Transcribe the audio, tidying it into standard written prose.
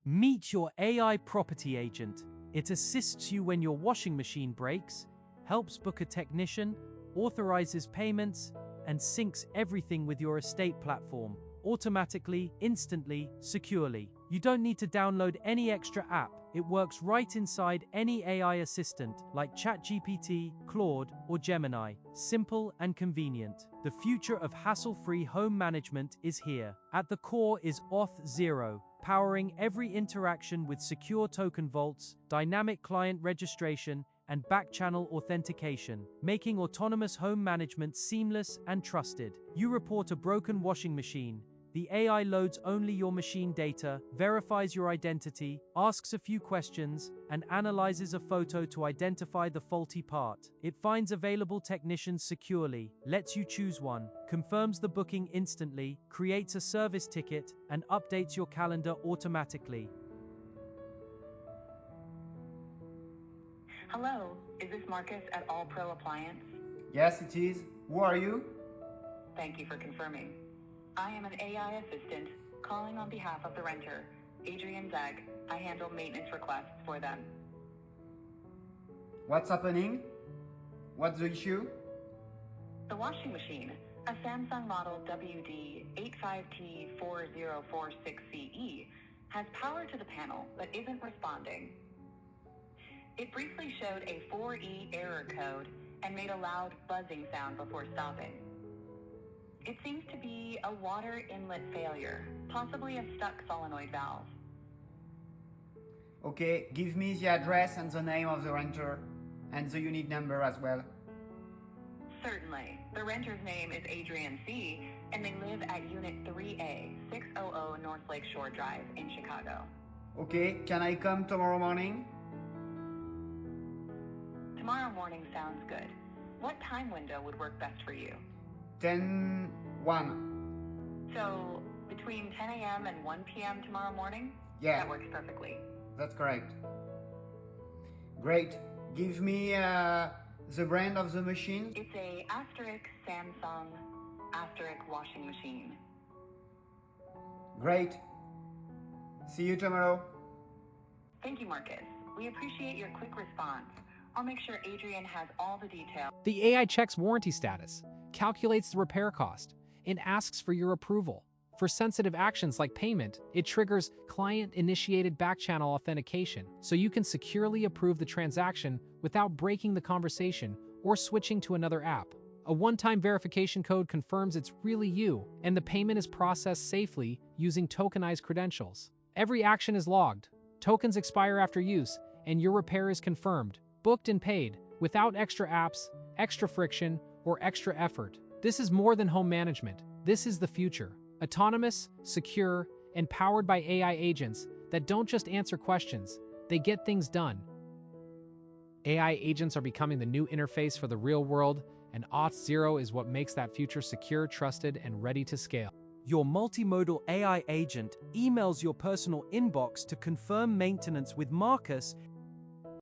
Meet your AI property agent. It assists you when your washing machine breaks, helps book a technician, authorizes payments, and syncs everything with your estate platform, automatically, instantly, securely. You don't need to download any extra app. It works right inside any AI assistant like ChatGPT, Claude, or Gemini. Simple and convenient. The future of hassle-free home management is here. At the core is Auth0, powering every interaction with secure token vaults, dynamic client registration, and back-channel authentication, making autonomous home management seamless and trusted. You report a broken washing machine. The AI loads only your machine data, verifies your identity, asks a few questions, and analyzes a photo to identify the faulty part. It finds available technicians securely, lets you choose one, confirms the booking instantly, creates a service ticket, and updates your calendar automatically. Hello, is this Marcus at All Pro Appliance? Yes, it is. Who are you? Thank you for confirming. I am an AI assistant calling on behalf of the renter, Adrian Zeg. I handle maintenance requests for them. What's happening? What's the issue? The washing machine, a Samsung model WD85T4046CE, has power to the panel but isn't responding. It briefly showed a 4E error code and made a loud buzzing sound before stopping. It seems to be a water inlet failure, possibly a stuck solenoid valve. Okay, give me the address and the name of the renter, and the unit number as well. Certainly. The renter's name is Adrian C., and they live at Unit 3A, 600 North Lake Shore Drive in Chicago. Okay, can I come tomorrow morning? Tomorrow morning sounds good. What time window would work best for you? 10:01. So, between 10 a.m. and 1 p.m. tomorrow morning? Yeah. That works perfectly. That's correct. Great. Give me the brand of the machine. It's a asterisk Samsung asterisk washing machine. Great. See you tomorrow. Thank you, Marcus. We appreciate your quick response. I'll make sure Adrian has all the details. The AI checks warranty status, calculates the repair cost, and asks for your approval. For sensitive actions like payment, it triggers client-initiated back-channel authentication, so you can securely approve the transaction without breaking the conversation or switching to another app. A one-time verification code confirms it's really you, and the payment is processed safely using tokenized credentials. Every action is logged, tokens expire after use, and your repair is confirmed, booked and paid, without extra apps, extra friction, or extra effort. This is more than home management. This is the future. Autonomous, secure, and powered by AI agents that don't just answer questions, they get things done. AI agents are becoming the new interface for the real world, and Auth0 is what makes that future secure, trusted, and ready to scale. Your multimodal AI agent emails your personal inbox to confirm maintenance with Marcus